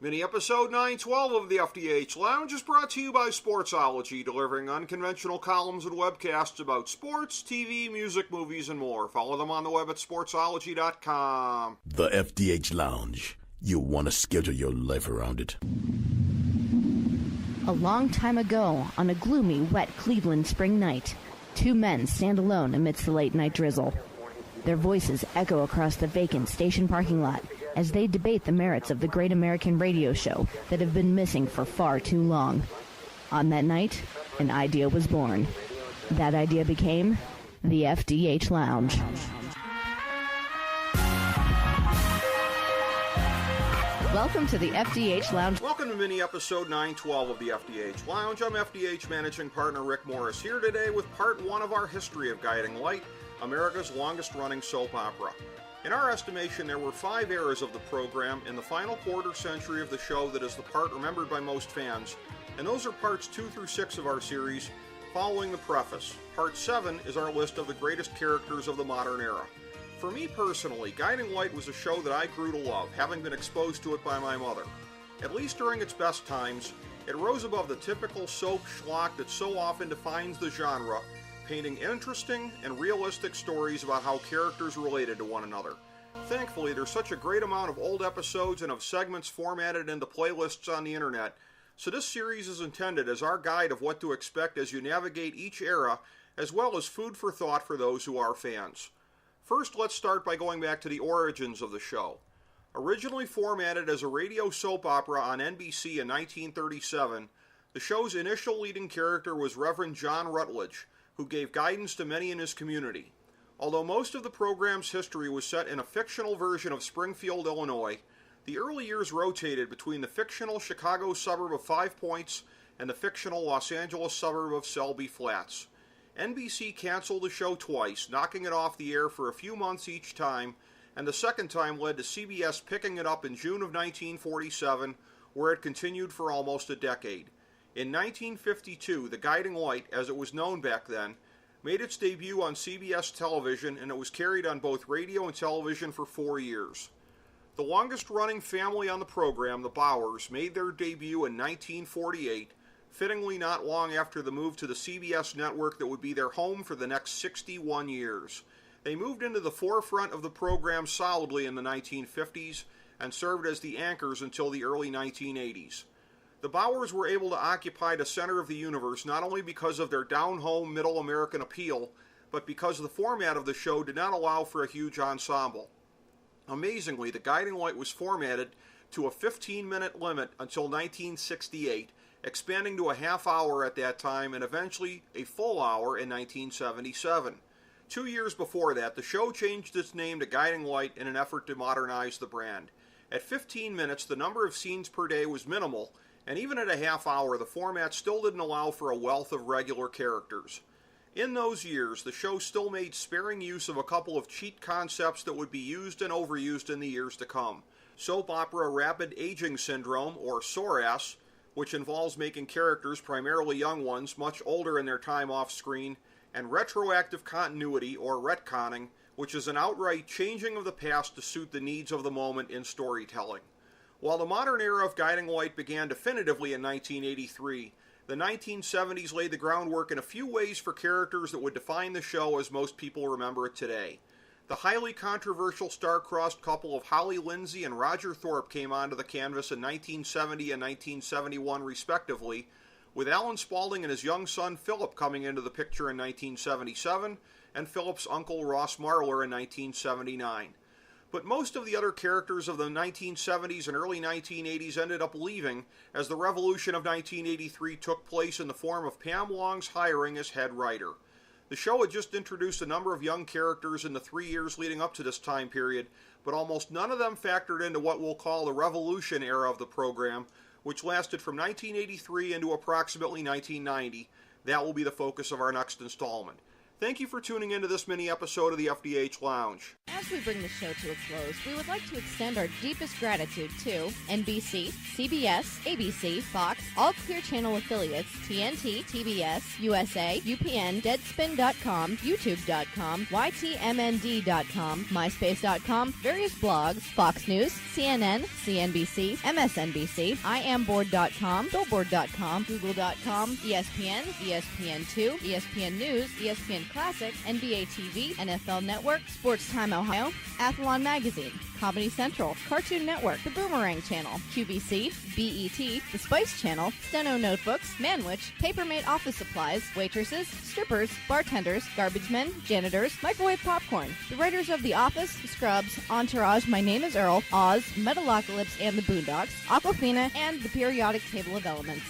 Mini episode 912 of the FDH Lounge is brought to you by Sportsology, delivering unconventional columns and webcasts about sports, TV, music, movies, and more. Follow them on the web at sportsology.com. The FDH Lounge. You'll want to schedule your life around it. A long time ago, on a gloomy, wet Cleveland spring night, two men stand alone amidst the late-night drizzle. Their voices echo across the vacant station parking lot as they debate the merits of the great American radio show that have been missing for far too long. On that night, an idea was born. That idea became the FDH Lounge. Welcome to the FDH Lounge. Welcome to mini episode 912 of the FDH Lounge. I'm FDH managing partner Rick Morris here today with part one of our history of Guiding Light, America's longest-running soap opera. In our estimation, there were 5 eras of the program in the final quarter century of the show that is the part remembered by most fans, and those are parts 2 through 6 of our series, following the preface. Part 7 is our list of the greatest characters of the modern era. For me personally, Guiding Light was a show that I grew to love, having been exposed to it by my mother. At least during its best times, it rose above the typical soap schlock that so often defines the genre, painting interesting and realistic stories about how characters related to one another. Thankfully, there's such a great amount of old episodes and of segments formatted into playlists on the internet, so this series is intended as our guide of what to expect as you navigate each era, as well as food for thought for those who are fans. First, let's start by going back to the origins of the show. Originally formatted as a radio soap opera on NBC in 1937, the show's initial leading character was Reverend John Rutledge, who gave guidance to many in his community. Although most of the program's history was set in a fictional version of Springfield, Illinois, the early years rotated between the fictional Chicago suburb of Five Points and the fictional Los Angeles suburb of Selby Flats. NBC canceled the show twice, knocking it off the air for a few months each time, and the second time led to CBS picking it up in June of 1947, where it continued for almost a decade. In 1952, The Guiding Light, as it was known back then, made its debut on CBS television, and it was carried on both radio and television for 4 years. The longest-running family on the program, the Bowers, made their debut in 1948, fittingly not long after the move to the CBS network that would be their home for the next 61 years. They moved into the forefront of the program solidly in the 1950s and served as the anchors until the early 1980s. The Bowers were able to occupy the center of the universe not only because of their down-home middle American appeal, but because the format of the show did not allow for a huge ensemble. Amazingly, The Guiding Light was formatted to a 15-minute limit until 1968, expanding to a half hour at that time and eventually a full hour in 1977. 2 years before that, the show changed its name to Guiding Light in an effort to modernize the brand. At 15 minutes, the number of scenes per day was minimal, and even at a half hour, the format still didn't allow for a wealth of regular characters. In those years, the show still made sparing use of a couple of cheat concepts that would be used and overused in the years to come. Soap opera rapid aging syndrome, or SORAS, which involves making characters, primarily young ones, much older in their time off screen, and retroactive continuity, or retconning, which is an outright changing of the past to suit the needs of the moment in storytelling. While the modern era of Guiding Light began definitively in 1983, the 1970s laid the groundwork in a few ways for characters that would define the show as most people remember it today. The highly controversial star-crossed couple of Holly Lindsay and Roger Thorpe came onto the canvas in 1970 and 1971 respectively, with Alan Spaulding and his young son Philip coming into the picture in 1977, and Philip's uncle Ross Marler in 1979. But most of the other characters of the 1970s and early 1980s ended up leaving as the revolution of 1983 took place in the form of Pam Long's hiring as head writer. The show had just introduced a number of young characters in the 3 years leading up to this time period, but almost none of them factored into what we'll call the Revolution era of the program, which lasted from 1983 into approximately 1990. That will be the focus of our next installment. Thank you for tuning into this mini episode of the FDH Lounge. As we bring the show to a close, we would like to extend our deepest gratitude to NBC, CBS, ABC, Fox, all Clear Channel affiliates, TNT, TBS, USA, UPN, Deadspin.com, YouTube.com, YTMND.com, MySpace.com, various blogs, Fox News, CNN, CNBC, MSNBC, IamBoard.com, Billboard.com, Google.com, ESPN, ESPN2, ESPN News, ESPN Classic, NBA TV, NFL Network, Sports Time Ohio, Athlon Magazine, Comedy Central, Cartoon Network, The Boomerang Channel, QVC, BET, The Spice Channel, Steno Notebooks, Manwich, Papermate Office Supplies, waitresses, strippers, bartenders, garbage men, janitors, microwave popcorn, the writers of The Office, Scrubs, Entourage, My Name is Earl, Oz, Metalocalypse and the Boondocks, Aquafina, and the Periodic Table of Elements.